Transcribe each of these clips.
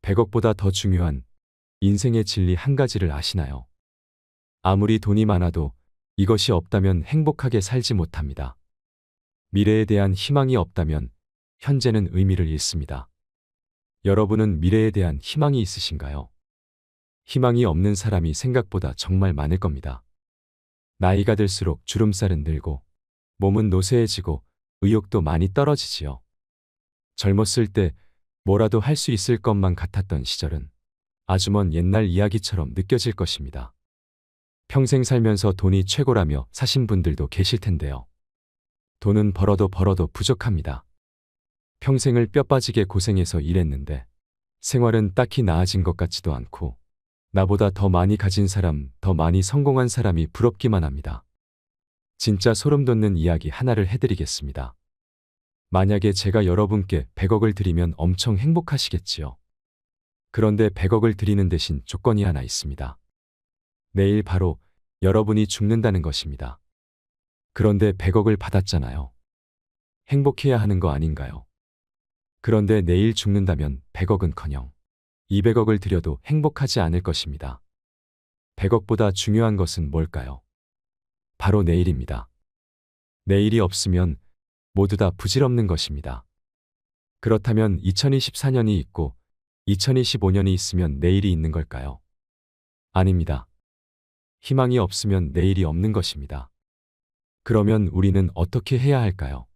100억보다 더 중요한 인생의 진리 한 가지를 아시나요? 아무리 돈이 많아도 이것이 없다면 행복하게 살지 못합니다. 미래에 대한 희망이 없다면 현재는 의미를 잃습니다. 여러분은 미래에 대한 희망이 있으신가요? 희망이 없는 사람이 생각보다 정말 많을 겁니다. 나이가 들수록 주름살은 늘고 몸은 노쇠해지고 의욕도 많이 떨어지지요. 젊었을 때 뭐라도 할 수 있을 것만 같았던 시절은 아주 먼 옛날 이야기처럼 느껴질 것입니다. 평생 살면서 돈이 최고라며 사신 분들도 계실 텐데요. 돈은 벌어도 부족합니다. 평생을 뼈 빠지게 고생해서 일했는데 생활은 딱히 나아진 것 같지도 않고 나보다 더 많이 가진 사람, 더 많이 성공한 사람이 부럽기만 합니다. 진짜 소름 돋는 이야기 하나를 해드리겠습니다. 만약에 제가 여러분께 100억을 드리면 엄청 행복하시겠지요. 그런데 100억을 드리는 대신 조건이 하나 있습니다. 내일 바로 여러분이 죽는다는 것입니다. 그런데 100억을 받았잖아요. 행복해야 하는 거 아닌가요? 그런데 내일 죽는다면 100억은커녕 200억을 드려도 행복하지 않을 것입니다. 100억보다 중요한 것은 뭘까요? 바로 내일입니다. 내일이 없으면 모두 다 부질없는 것입니다. 그렇다면 2024년이 있고 2025년이 있으면 내일이 있는 걸까요? 아닙니다. 희망이 없으면 내일이 없는 것입니다. 그러면 우리는 어떻게 해야 할까요?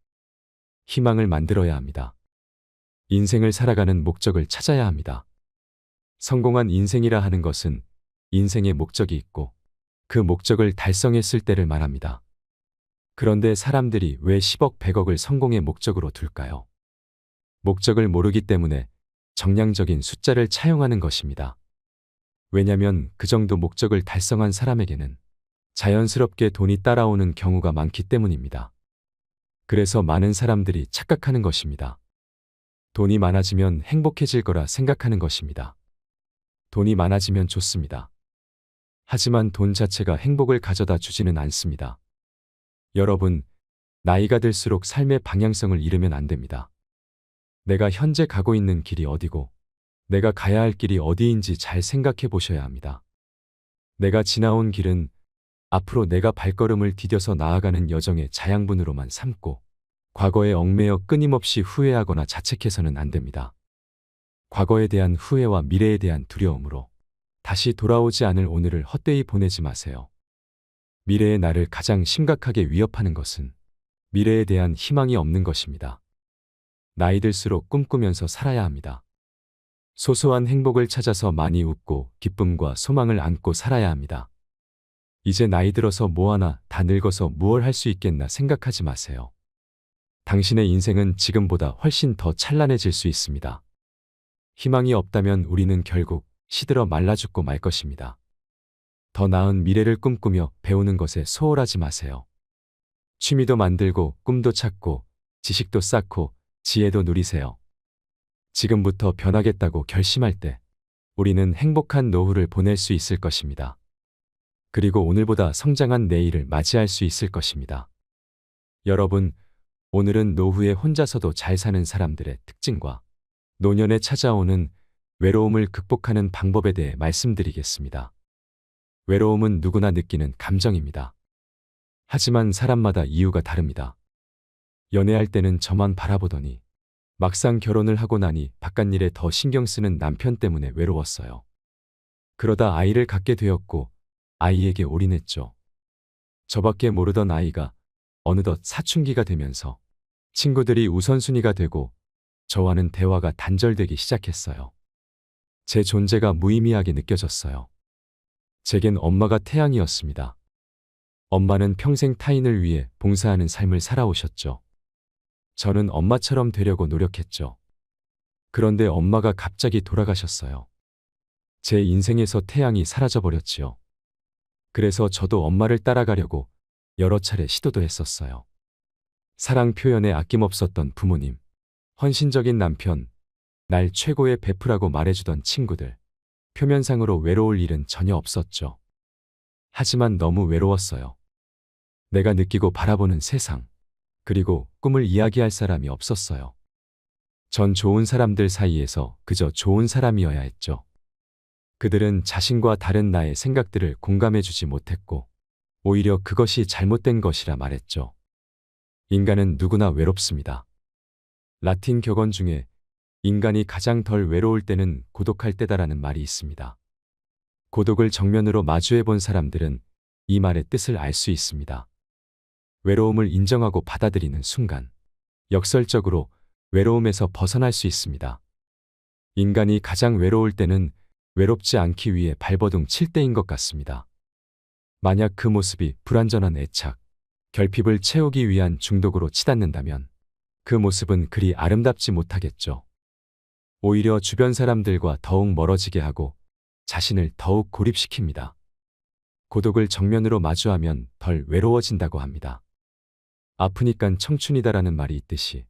희망을 만들어야 합니다. 인생을 살아가는 목적을 찾아야 합니다. 성공한 인생이라 하는 것은 인생의 목적이 있고 그 목적을 달성했을 때를 말합니다. 그런데 사람들이 왜 10억, 100억을 성공의 목적으로 둘까요? 목적을 모르기 때문에 정량적인 숫자를 차용하는 것입니다. 왜냐면 그 정도 목적을 달성한 사람에게는 자연스럽게 돈이 따라오는 경우가 많기 때문입니다. 그래서 많은 사람들이 착각하는 것입니다. 돈이 많아지면 행복해질 거라 생각하는 것입니다. 돈이 많아지면 좋습니다. 하지만 돈 자체가 행복을 가져다 주지는 않습니다. 여러분, 나이가 들수록 삶의 방향성을 잃으면 안 됩니다. 내가 현재 가고 있는 길이 어디고 내가 가야 할 길이 어디인지 잘 생각해 보셔야 합니다. 내가 지나온 길은 앞으로 내가 발걸음을 디뎌서 나아가는 여정의 자양분으로만 삼고 과거에 얽매여 끊임없이 후회하거나 자책해서는 안 됩니다. 과거에 대한 후회와 미래에 대한 두려움으로 다시 돌아오지 않을 오늘을 헛되이 보내지 마세요. 미래의 나를 가장 심각하게 위협하는 것은 미래에 대한 희망이 없는 것입니다. 나이 들수록 꿈꾸면서 살아야 합니다. 소소한 행복을 찾아서 많이 웃고 기쁨과 소망을 안고 살아야 합니다. 이제 나이 들어서 뭐하나 다 늙어서 무얼 할 수 있겠나 생각하지 마세요. 당신의 인생은 지금보다 훨씬 더 찬란해질 수 있습니다. 희망이 없다면 우리는 결국 시들어 말라 죽고 말 것입니다. 더 나은 미래를 꿈꾸며 배우는 것에 소홀하지 마세요. 취미도 만들고 꿈도 찾고 지식도 쌓고 지혜도 누리세요. 지금부터 변하겠다고 결심할 때 우리는 행복한 노후를 보낼 수 있을 것입니다. 그리고 오늘보다 성장한 내일을 맞이할 수 있을 것입니다. 여러분, 오늘은 노후에 혼자서도 잘 사는 사람들의 특징과 노년에 찾아오는 외로움을 극복하는 방법에 대해 말씀드리겠습니다. 외로움은 누구나 느끼는 감정입니다. 하지만 사람마다 이유가 다릅니다. 연애할 때는 저만 바라보더니 막상 결혼을 하고 나니 바깥일에 더 신경 쓰는 남편 때문에 외로웠어요. 그러다 아이를 갖게 되었고 아이에게 올인했죠. 저밖에 모르던 아이가 어느덧 사춘기가 되면서 친구들이 우선순위가 되고 저와는 대화가 단절되기 시작했어요. 제 존재가 무의미하게 느껴졌어요. 제겐 엄마가 태양이었습니다. 엄마는 평생 타인을 위해 봉사하는 삶을 살아오셨죠. 저는 엄마처럼 되려고 노력했죠. 그런데 엄마가 갑자기 돌아가셨어요. 제 인생에서 태양이 사라져버렸지요. 그래서 저도 엄마를 따라가려고 여러 차례 시도도 했었어요. 사랑 표현에 아낌없었던 부모님, 헌신적인 남편, 날 최고의 베프라고 말해주던 친구들, 표면상으로 외로울 일은 전혀 없었죠. 하지만 너무 외로웠어요. 내가 느끼고 바라보는 세상, 그리고 꿈을 이야기할 사람이 없었어요. 전 좋은 사람들 사이에서 그저 좋은 사람이어야 했죠. 그들은 자신과 다른 나의 생각들을 공감해주지 못했고, 오히려 그것이 잘못된 것이라 말했죠. 인간은 누구나 외롭습니다. 라틴 격언 중에 인간이 가장 덜 외로울 때는 고독할 때다라는 말이 있습니다. 고독을 정면으로 마주해 본 사람들은 이 말의 뜻을 알 수 있습니다. 외로움을 인정하고 받아들이는 순간, 역설적으로 외로움에서 벗어날 수 있습니다. 인간이 가장 외로울 때는 외롭지 않기 위해 발버둥 칠 때인 것 같습니다. 만약 그 모습이 불완전한 애착, 결핍을 채우기 위한 중독으로 치닫는다면 그 모습은 그리 아름답지 못하겠죠. 오히려 주변 사람들과 더욱 멀어지게 하고 자신을 더욱 고립시킵니다. 고독을 정면으로 마주하면 덜 외로워진다고 합니다. 아프니깐 청춘이다라는 말이 있듯이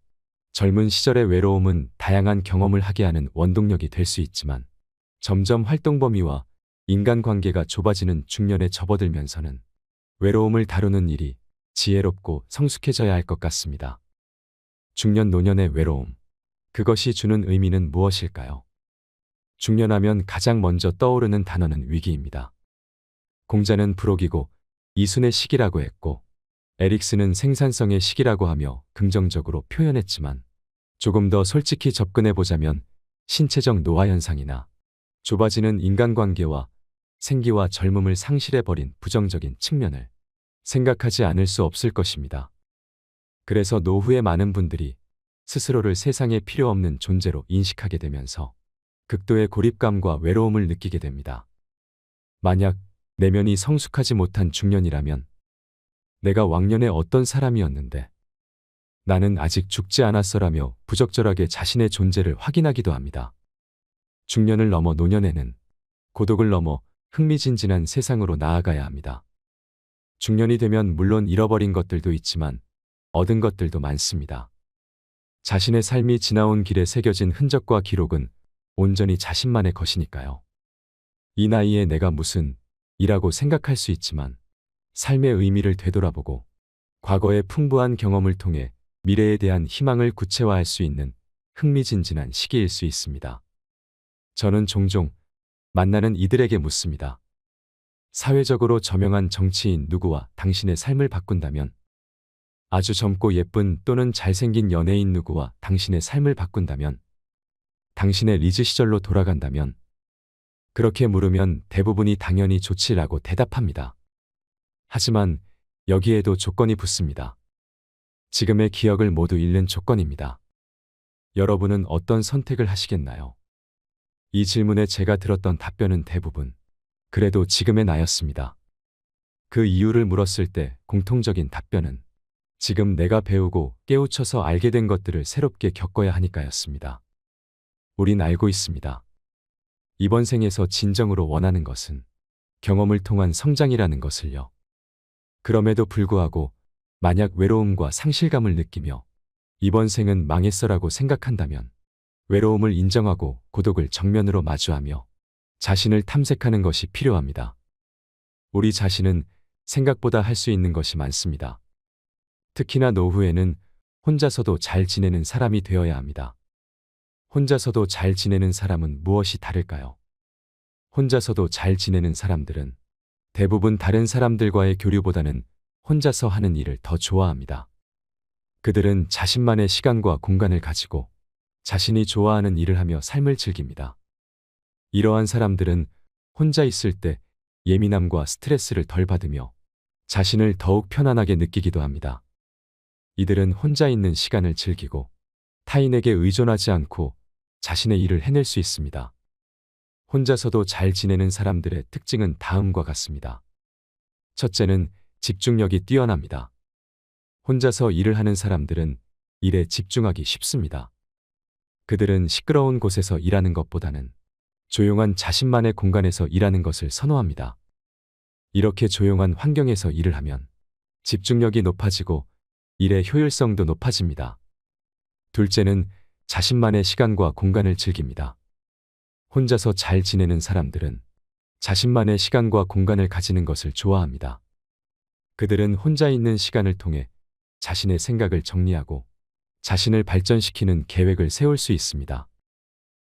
젊은 시절의 외로움은 다양한 경험을 하게 하는 원동력이 될 수 있지만 점점 활동 범위와 인간관계가 좁아지는 중년에 접어들면서는 외로움을 다루는 일이 지혜롭고 성숙해져야 할 것 같습니다. 중년 노년의 외로움. 그것이 주는 의미는 무엇일까요? 중년하면 가장 먼저 떠오르는 단어는 위기입니다. 공자는 불혹이고 이순의 시기라고 했고 에릭스는 생산성의 시기라고 하며 긍정적으로 표현했지만 조금 더 솔직히 접근해보자면 신체적 노화 현상이나 좁아지는 인간관계와 생기와 젊음을 상실해버린 부정적인 측면을 생각하지 않을 수 없을 것입니다. 그래서 노후에 많은 분들이 스스로를 세상에 필요 없는 존재로 인식하게 되면서 극도의 고립감과 외로움을 느끼게 됩니다. 만약 내면이 성숙하지 못한 중년이라면 내가 왕년에 어떤 사람이었는데 나는 아직 죽지 않았어라며 부적절하게 자신의 존재를 확인하기도 합니다. 중년을 넘어 노년에는 고독을 넘어 흥미진진한 세상으로 나아가야 합니다. 중년이 되면 물론 잃어버린 것들도 있지만 얻은 것들도 많습니다. 자신의 삶이 지나온 길에 새겨진 흔적과 기록은 온전히 자신만의 것이니까요. 이 나이에 내가 무슨 이라고 생각할 수 있지만 삶의 의미를 되돌아보고 과거의 풍부한 경험을 통해 미래에 대한 희망을 구체화할 수 있는 흥미진진한 시기일 수 있습니다. 저는 종종 만나는 이들에게 묻습니다. 사회적으로 저명한 정치인 누구와 당신의 삶을 바꾼다면? 아주 젊고 예쁜 또는 잘생긴 연예인 누구와 당신의 삶을 바꾼다면? 당신의 리즈 시절로 돌아간다면? 그렇게 물으면 대부분이 당연히 좋지라고 대답합니다. 하지만 여기에도 조건이 붙습니다. 지금의 기억을 모두 잃는 조건입니다. 여러분은 어떤 선택을 하시겠나요? 이 질문에 제가 들었던 답변은 대부분 그래도 지금의 나였습니다. 그 이유를 물었을 때 공통적인 답변은 지금 내가 배우고 깨우쳐서 알게 된 것들을 새롭게 겪어야 하니까였습니다. 우린 알고 있습니다. 이번 생에서 진정으로 원하는 것은 경험을 통한 성장이라는 것을요. 그럼에도 불구하고 만약 외로움과 상실감을 느끼며 이번 생은 망했어라고 생각한다면 외로움을 인정하고 고독을 정면으로 마주하며 자신을 탐색하는 것이 필요합니다. 우리 자신은 생각보다 할 수 있는 것이 많습니다. 특히나 노후에는 혼자서도 잘 지내는 사람이 되어야 합니다. 혼자서도 잘 지내는 사람은 무엇이 다를까요? 혼자서도 잘 지내는 사람들은 대부분 다른 사람들과의 교류보다는 혼자서 하는 일을 더 좋아합니다. 그들은 자신만의 시간과 공간을 가지고 자신이 좋아하는 일을 하며 삶을 즐깁니다. 이러한 사람들은 혼자 있을 때 예민함과 스트레스를 덜 받으며 자신을 더욱 편안하게 느끼기도 합니다. 이들은 혼자 있는 시간을 즐기고 타인에게 의존하지 않고 자신의 일을 해낼 수 있습니다. 혼자서도 잘 지내는 사람들의 특징은 다음과 같습니다. 첫째는 집중력이 뛰어납니다. 혼자서 일을 하는 사람들은 일에 집중하기 쉽습니다. 그들은 시끄러운 곳에서 일하는 것보다는 조용한 자신만의 공간에서 일하는 것을 선호합니다. 이렇게 조용한 환경에서 일을 하면 집중력이 높아지고 일의 효율성도 높아집니다. 둘째는 자신만의 시간과 공간을 즐깁니다. 혼자서 잘 지내는 사람들은 자신만의 시간과 공간을 가지는 것을 좋아합니다. 그들은 혼자 있는 시간을 통해 자신의 생각을 정리하고 자신을 발전시키는 계획을 세울 수 있습니다.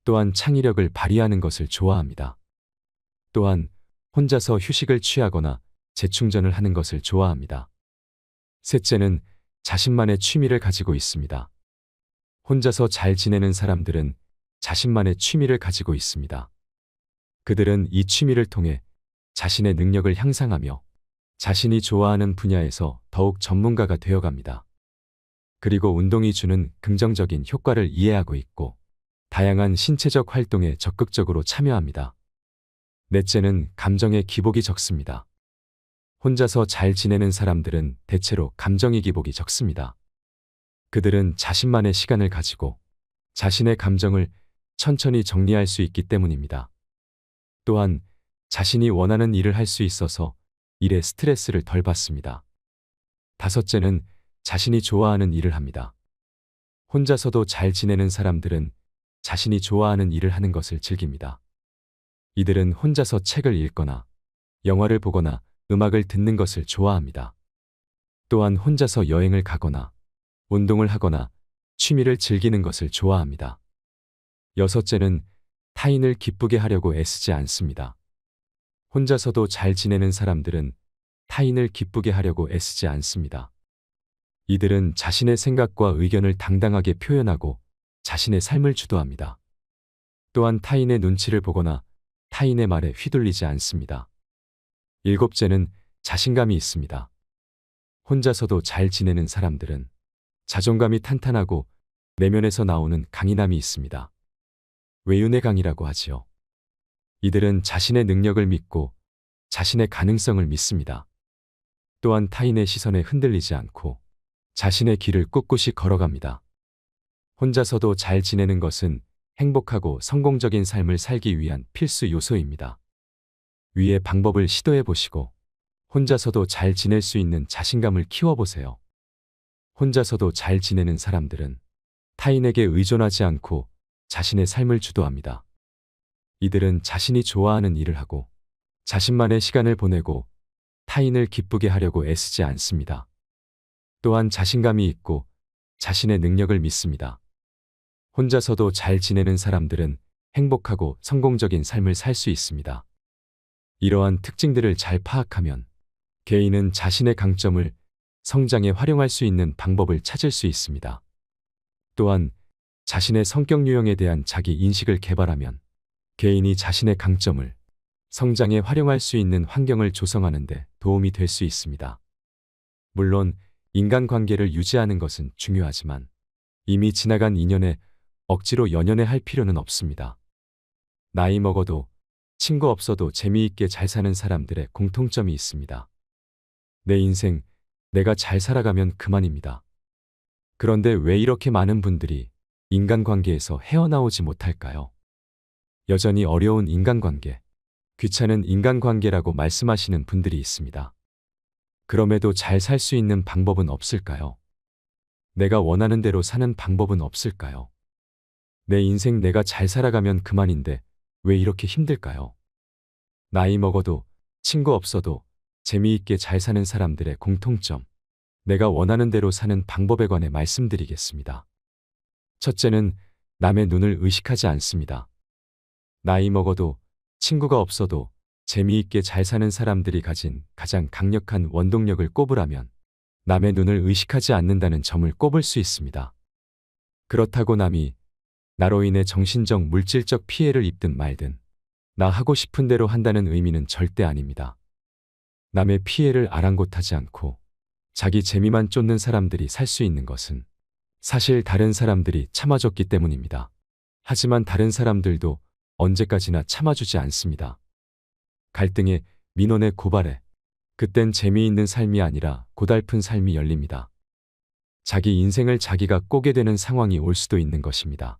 또한 창의력을 발휘하는 것을 좋아합니다. 또한 혼자서 휴식을 취하거나 재충전을 하는 것을 좋아합니다. 셋째는 자신만의 취미를 가지고 있습니다. 혼자서 잘 지내는 사람들은 자신만의 취미를 가지고 있습니다. 그들은 이 취미를 통해 자신의 능력을 향상하며 자신이 좋아하는 분야에서 더욱 전문가가 되어갑니다. 그리고 운동이 주는 긍정적인 효과를 이해하고 있고 다양한 신체적 활동에 적극적으로 참여합니다. 넷째는 감정의 기복이 적습니다. 혼자서 잘 지내는 사람들은 대체로 감정의 기복이 적습니다. 그들은 자신만의 시간을 가지고 자신의 감정을 천천히 정리할 수 있기 때문입니다. 또한 자신이 원하는 일을 할 수 있어서 일에 스트레스를 덜 받습니다. 다섯째는 자신이 좋아하는 일을 합니다. 혼자서도 잘 지내는 사람들은 자신이 좋아하는 일을 하는 것을 즐깁니다. 이들은 혼자서 책을 읽거나 영화를 보거나 음악을 듣는 것을 좋아합니다. 또한 혼자서 여행을 가거나 운동을 하거나 취미를 즐기는 것을 좋아합니다. 여섯째는 타인을 기쁘게 하려고 애쓰지 않습니다. 혼자서도 잘 지내는 사람들은 타인을 기쁘게 하려고 애쓰지 않습니다. 이들은 자신의 생각과 의견을 당당하게 표현하고 자신의 삶을 주도합니다. 또한 타인의 눈치를 보거나 타인의 말에 휘둘리지 않습니다. 일곱째는 자신감이 있습니다. 혼자서도 잘 지내는 사람들은 자존감이 탄탄하고 내면에서 나오는 강인함이 있습니다. 외윤의 강이라고 하지요. 이들은 자신의 능력을 믿고 자신의 가능성을 믿습니다. 또한 타인의 시선에 흔들리지 않고 자신의 길을 꿋꿋이 걸어갑니다. 혼자서도 잘 지내는 것은 행복하고 성공적인 삶을 살기 위한 필수 요소입니다. 위의 방법을 시도해 보시고 혼자서도 잘 지낼 수 있는 자신감을 키워보세요. 혼자서도 잘 지내는 사람들은 타인에게 의존하지 않고 자신의 삶을 주도합니다. 이들은 자신이 좋아하는 일을 하고 자신만의 시간을 보내고 타인을 기쁘게 하려고 애쓰지 않습니다. 또한 자신감이 있고 자신의 능력을 믿습니다. 혼자서도 잘 지내는 사람들은 행복하고 성공적인 삶을 살 수 있습니다. 이러한 특징들을 잘 파악하면 개인은 자신의 강점을 성장에 활용할 수 있는 방법을 찾을 수 있습니다. 또한 자신의 성격 유형에 대한 자기 인식을 개발하면 개인이 자신의 강점을 성장에 활용할 수 있는 환경을 조성하는 데 도움이 될 수 있습니다. 물론 인간관계를 유지하는 것은 중요하지만 이미 지나간 인연에 억지로 연연해 할 필요는 없습니다. 나이 먹어도 친구 없어도 재미있게 잘 사는 사람들의 공통점이 있습니다. 내 인생, 내가 잘 살아가면 그만입니다. 그런데 왜 이렇게 많은 분들이 인간관계에서 헤어나오지 못할까요? 여전히 어려운 인간관계, 귀찮은 인간관계라고 말씀하시는 분들이 있습니다. 그럼에도 잘 살 수 있는 방법은 없을까요? 내가 원하는 대로 사는 방법은 없을까요? 내 인생 내가 잘 살아가면 그만인데 왜 이렇게 힘들까요? 나이 먹어도 친구 없어도 재미있게 잘 사는 사람들의 공통점, 내가 원하는 대로 사는 방법에 관해 말씀드리겠습니다. 첫째는 남의 눈을 의식하지 않습니다. 나이 먹어도 친구가 없어도 재미있게 잘 사는 사람들이 가진 가장 강력한 원동력을 꼽으라면 남의 눈을 의식하지 않는다는 점을 꼽을 수 있습니다. 그렇다고 남이 나로 인해 정신적, 물질적 피해를 입든 말든 나 하고 싶은 대로 한다는 의미는 절대 아닙니다. 남의 피해를 아랑곳하지 않고 자기 재미만 쫓는 사람들이 살 수 있는 것은 사실 다른 사람들이 참아줬기 때문입니다. 하지만 다른 사람들도 언제까지나 참아주지 않습니다. 갈등에, 민원에, 고발에 그땐 재미있는 삶이 아니라 고달픈 삶이 열립니다. 자기 인생을 자기가 꼬게 되는 상황이 올 수도 있는 것입니다.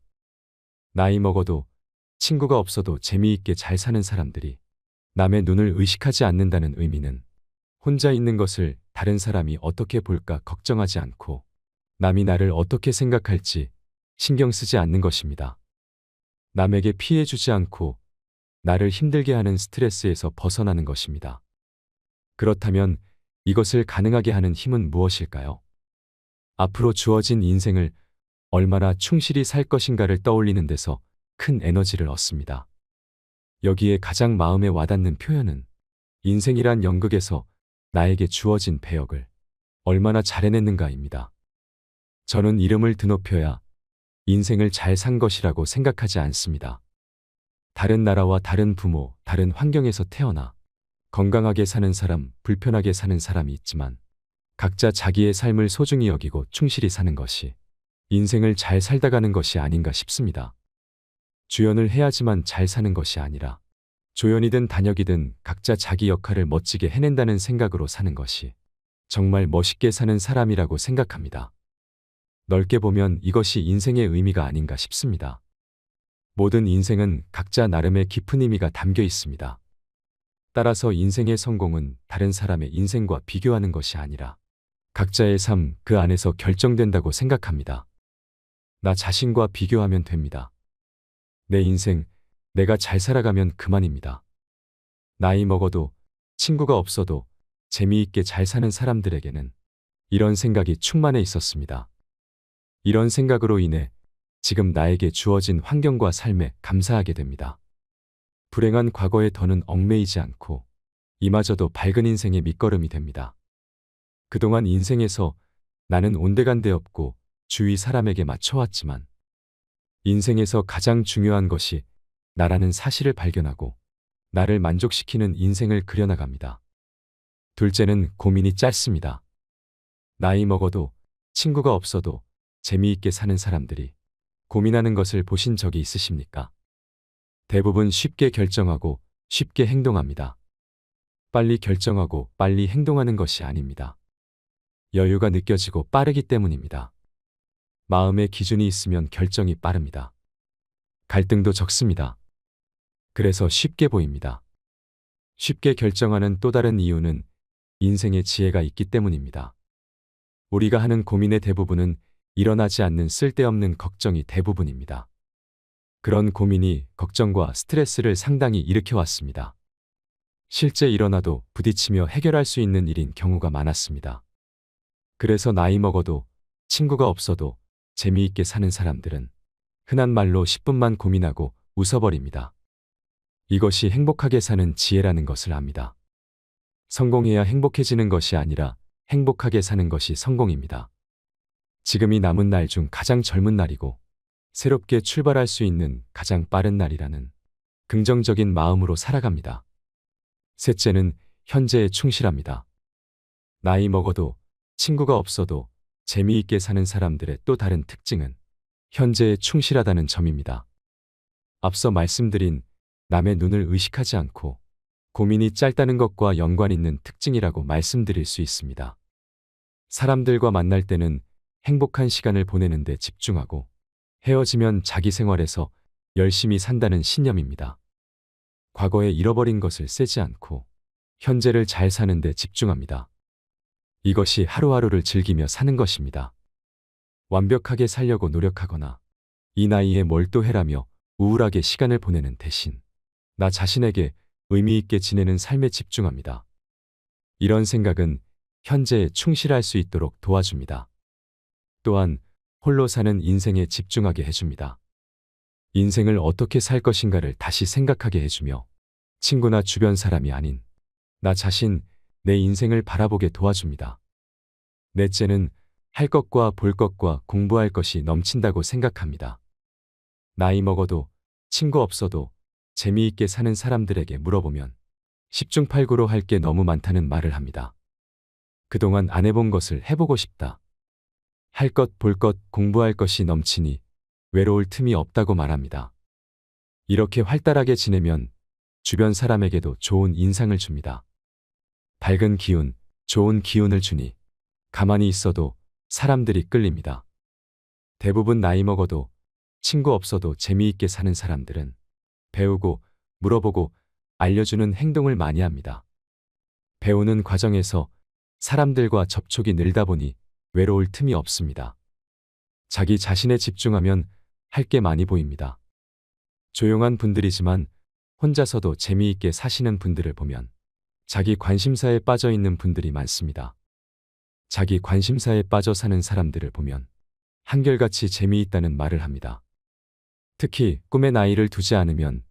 나이 먹어도 친구가 없어도 재미있게 잘 사는 사람들이 남의 눈을 의식하지 않는다는 의미는 혼자 있는 것을 다른 사람이 어떻게 볼까 걱정하지 않고 남이 나를 어떻게 생각할지 신경 쓰지 않는 것입니다. 남에게 피해 주지 않고 나를 힘들게 하는 스트레스에서 벗어나는 것입니다. 그렇다면 이것을 가능하게 하는 힘은 무엇일까요? 앞으로 주어진 인생을 얼마나 충실히 살 것인가를 떠올리는 데서 큰 에너지를 얻습니다. 여기에 가장 마음에 와닿는 표현은 인생이란 연극에서 나에게 주어진 배역을 얼마나 잘 해냈는가입니다. 저는 이름을 드높여야 인생을 잘 산 것이라고 생각하지 않습니다. 다른 나라와 다른 부모, 다른 환경에서 태어나 건강하게 사는 사람, 불편하게 사는 사람이 있지만 각자 자기의 삶을 소중히 여기고 충실히 사는 것이 인생을 잘 살다 가는 것이 아닌가 싶습니다. 주연을 해야지만 잘 사는 것이 아니라 조연이든 단역이든 각자 자기 역할을 멋지게 해낸다는 생각으로 사는 것이 정말 멋있게 사는 사람이라고 생각합니다. 넓게 보면 이것이 인생의 의미가 아닌가 싶습니다. 모든 인생은 각자 나름의 깊은 의미가 담겨 있습니다. 따라서 인생의 성공은 다른 사람의 인생과 비교하는 것이 아니라 각자의 삶 그 안에서 결정된다고 생각합니다. 나 자신과 비교하면 됩니다. 내 인생, 내가 잘 살아가면 그만입니다. 나이 먹어도 친구가 없어도 재미있게 잘 사는 사람들에게는 이런 생각이 충만해 있었습니다. 이런 생각으로 인해 지금 나에게 주어진 환경과 삶에 감사하게 됩니다. 불행한 과거에 더는 얽매이지 않고 이마저도 밝은 인생의 밑거름이 됩니다. 그동안 인생에서 나는 온데간데 없고 주위 사람에게 맞춰왔지만 인생에서 가장 중요한 것이 나라는 사실을 발견하고 나를 만족시키는 인생을 그려나갑니다. 둘째는 고민이 짧습니다. 나이 먹어도 친구가 없어도 재미있게 사는 사람들이 고민하는 것을 보신 적이 있으십니까? 대부분 쉽게 결정하고 쉽게 행동합니다. 빨리 결정하고 빨리 행동하는 것이 아닙니다. 여유가 느껴지고 빠르기 때문입니다. 마음의 기준이 있으면 결정이 빠릅니다. 갈등도 적습니다. 그래서 쉽게 보입니다. 쉽게 결정하는 또 다른 이유는 인생의 지혜가 있기 때문입니다. 우리가 하는 고민의 대부분은 일어나지 않는 쓸데없는 걱정이 대부분입니다. 그런 고민이 걱정과 스트레스를 상당히 일으켜왔습니다. 실제 일어나도 부딪히며 해결할 수 있는 일인 경우가 많았습니다. 그래서 나이 먹어도 친구가 없어도 재미있게 사는 사람들은 흔한 말로 10분만 고민하고 웃어버립니다. 이것이 행복하게 사는 지혜라는 것을 압니다. 성공해야 행복해지는 것이 아니라 행복하게 사는 것이 성공입니다. 지금이 남은 날 중 가장 젊은 날이고 새롭게 출발할 수 있는 가장 빠른 날이라는 긍정적인 마음으로 살아갑니다. 셋째는 현재에 충실합니다. 나이 먹어도 친구가 없어도 재미있게 사는 사람들의 또 다른 특징은 현재에 충실하다는 점입니다. 앞서 말씀드린 남의 눈을 의식하지 않고 고민이 짧다는 것과 연관 있는 특징이라고 말씀드릴 수 있습니다. 사람들과 만날 때는 행복한 시간을 보내는 데 집중하고 헤어지면 자기 생활에서 열심히 산다는 신념입니다. 과거에 잃어버린 것을 쎄지 않고 현재를 잘 사는 데 집중합니다. 이것이 하루하루를 즐기며 사는 것입니다. 완벽하게 살려고 노력하거나 이 나이에 뭘 또 해라며 우울하게 시간을 보내는 대신 나 자신에게 의미 있게 지내는 삶에 집중합니다. 이런 생각은 현재에 충실할 수 있도록 도와줍니다. 또한 홀로 사는 인생에 집중하게 해줍니다. 인생을 어떻게 살 것인가를 다시 생각하게 해주며 친구나 주변 사람이 아닌 나 자신, 내 인생을 바라보게 도와줍니다. 넷째는 할 것과 볼 것과 공부할 것이 넘친다고 생각합니다. 나이 먹어도 친구 없어도 재미있게 사는 사람들에게 물어보면 10중 8구로 할 게 너무 많다는 말을 합니다. 그동안 안 해본 것을 해보고 싶다. 할 것, 볼 것, 공부할 것이 넘치니 외로울 틈이 없다고 말합니다. 이렇게 활달하게 지내면 주변 사람에게도 좋은 인상을 줍니다. 밝은 기운, 좋은 기운을 주니 가만히 있어도 사람들이 끌립니다. 대부분 나이 먹어도 친구 없어도 재미있게 사는 사람들은 배우고 물어보고 알려주는 행동을 많이 합니다. 배우는 과정에서 사람들과 접촉이 늘다 보니 외로울 틈이 없습니다. 자기 자신에 집중하면 할 게 많이 보입니다. 조용한 분들이지만 혼자서도 재미있게 사시는 분들을 보면 자기 관심사에 빠져 있는 분들이 많습니다. 자기 관심사에 빠져 사는 사람들을 보면 한결같이 재미있다는 말을 합니다. 특히 꿈에 나이를 두지 않으면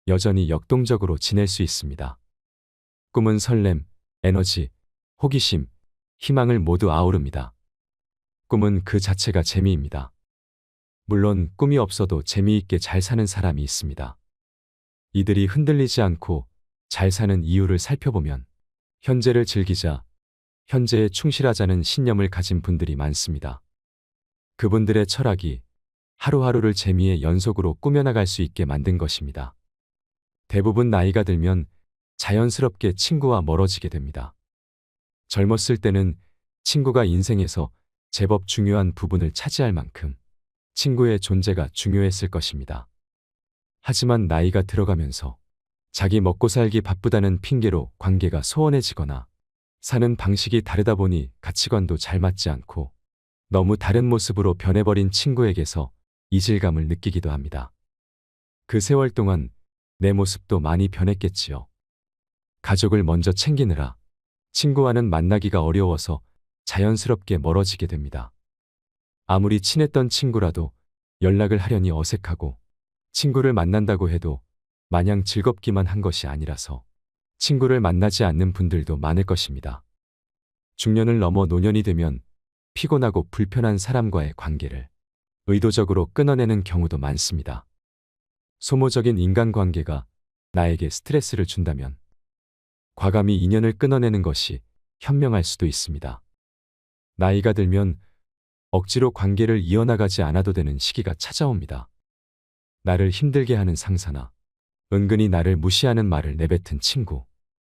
여전히 역동적으로 지낼 수 있습니다. 꿈은 설렘, 에너지, 호기심, 희망을 모두 아우릅니다. 꿈은 그 자체가 재미입니다. 물론 꿈이 없어도 재미있게 잘 사는 사람이 있습니다. 이들이 흔들리지 않고 잘 사는 이유를 살펴보면 현재를 즐기자, 현재에 충실하자는 신념을 가진 분들이 많습니다. 그분들의 철학이 하루하루를 재미의 연속으로 꾸며나갈 수 있게 만든 것입니다. 대부분 나이가 들면 자연스럽게 친구와 멀어지게 됩니다. 젊었을 때는 친구가 인생에서 제법 중요한 부분을 차지할 만큼 친구의 존재가 중요했을 것입니다. 하지만 나이가 들어가면서 자기 먹고 살기 바쁘다는 핑계로 관계가 소원해지거나 사는 방식이 다르다 보니 가치관도 잘 맞지 않고 너무 다른 모습으로 변해버린 친구에게서 이질감을 느끼기도 합니다. 그 세월 동안 내 모습도 많이 변했겠지요. 가족을 먼저 챙기느라 친구와는 만나기가 어려워서 자연스럽게 멀어지게 됩니다. 아무리 친했던 친구라도 연락을 하려니 어색하고 친구를 만난다고 해도 마냥 즐겁기만 한 것이 아니라서 친구를 만나지 않는 분들도 많을 것입니다. 중년을 넘어 노년이 되면 피곤하고 불편한 사람과의 관계를 의도적으로 끊어내는 경우도 많습니다. 소모적인 인간관계가 나에게 스트레스를 준다면 과감히 인연을 끊어내는 것이 현명할 수도 있습니다. 나이가 들면 억지로 관계를 이어나가지 않아도 되는 시기가 찾아옵니다. 나를 힘들게 하는 상사나 은근히 나를 무시하는 말을 내뱉은 친구,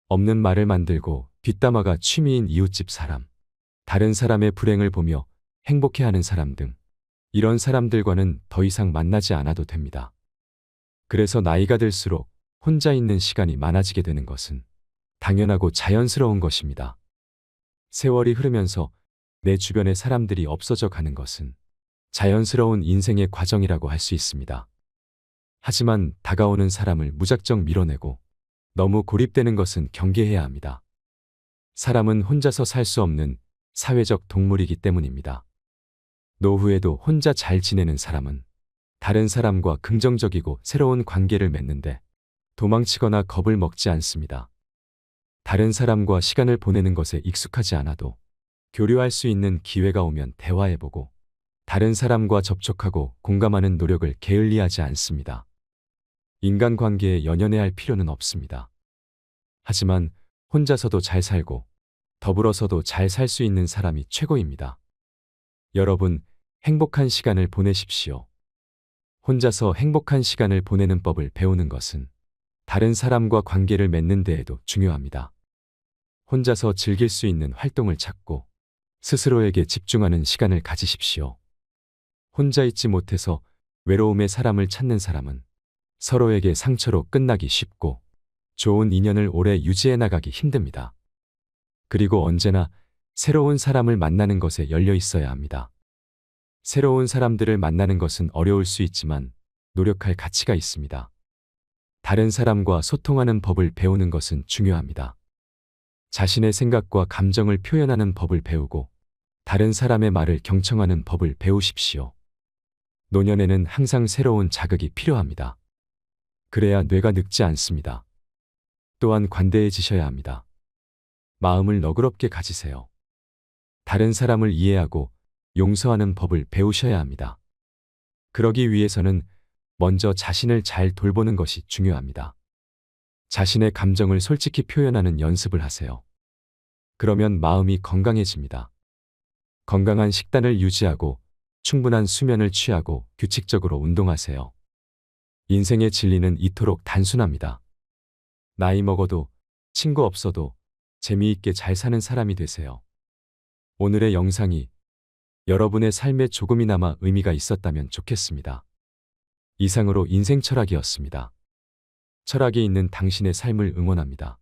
없는 말을 만들고 뒷담화가 취미인 이웃집 사람, 다른 사람의 불행을 보며 행복해하는 사람 등 이런 사람들과는 더 이상 만나지 않아도 됩니다. 그래서 나이가 들수록 혼자 있는 시간이 많아지게 되는 것은 당연하고 자연스러운 것입니다. 세월이 흐르면서 내 주변의 사람들이 없어져 가는 것은 자연스러운 인생의 과정이라고 할 수 있습니다. 하지만 다가오는 사람을 무작정 밀어내고 너무 고립되는 것은 경계해야 합니다. 사람은 혼자서 살 수 없는 사회적 동물이기 때문입니다. 노후에도 혼자 잘 지내는 사람은 다른 사람과 긍정적이고 새로운 관계를 맺는데 도망치거나 겁을 먹지 않습니다. 다른 사람과 시간을 보내는 것에 익숙하지 않아도 교류할 수 있는 기회가 오면 대화해보고 다른 사람과 접촉하고 공감하는 노력을 게을리하지 않습니다. 인간관계에 연연해야 할 필요는 없습니다. 하지만 혼자서도 잘 살고 더불어서도 잘 살 수 있는 사람이 최고입니다. 여러분, 행복한 시간을 보내십시오. 혼자서 행복한 시간을 보내는 법을 배우는 것은 다른 사람과 관계를 맺는 데에도 중요합니다. 혼자서 즐길 수 있는 활동을 찾고 스스로에게 집중하는 시간을 가지십시오. 혼자 있지 못해서 외로움의 사람을 찾는 사람은 서로에게 상처로 끝나기 쉽고 좋은 인연을 오래 유지해 나가기 힘듭니다. 그리고 언제나 새로운 사람을 만나는 것에 열려 있어야 합니다. 새로운 사람들을 만나는 것은 어려울 수 있지만 노력할 가치가 있습니다. 다른 사람과 소통하는 법을 배우는 것은 중요합니다. 자신의 생각과 감정을 표현하는 법을 배우고 다른 사람의 말을 경청하는 법을 배우십시오. 노년에는 항상 새로운 자극이 필요합니다. 그래야 뇌가 늙지 않습니다. 또한 관대해지셔야 합니다. 마음을 너그럽게 가지세요. 다른 사람을 이해하고 용서하는 법을 배우셔야 합니다. 그러기 위해서는 먼저 자신을 잘 돌보는 것이 중요합니다. 자신의 감정을 솔직히 표현하는 연습을 하세요. 그러면 마음이 건강해집니다. 건강한 식단을 유지하고 충분한 수면을 취하고 규칙적으로 운동하세요. 인생의 진리는 이토록 단순합니다. 나이 먹어도 친구 없어도 재미있게 잘 사는 사람이 되세요. 오늘의 영상이 여러분의 삶에 조금이나마 의미가 있었다면 좋겠습니다. 이상으로 인생철학이었습니다. 철학이 있는 당신의 삶을 응원합니다.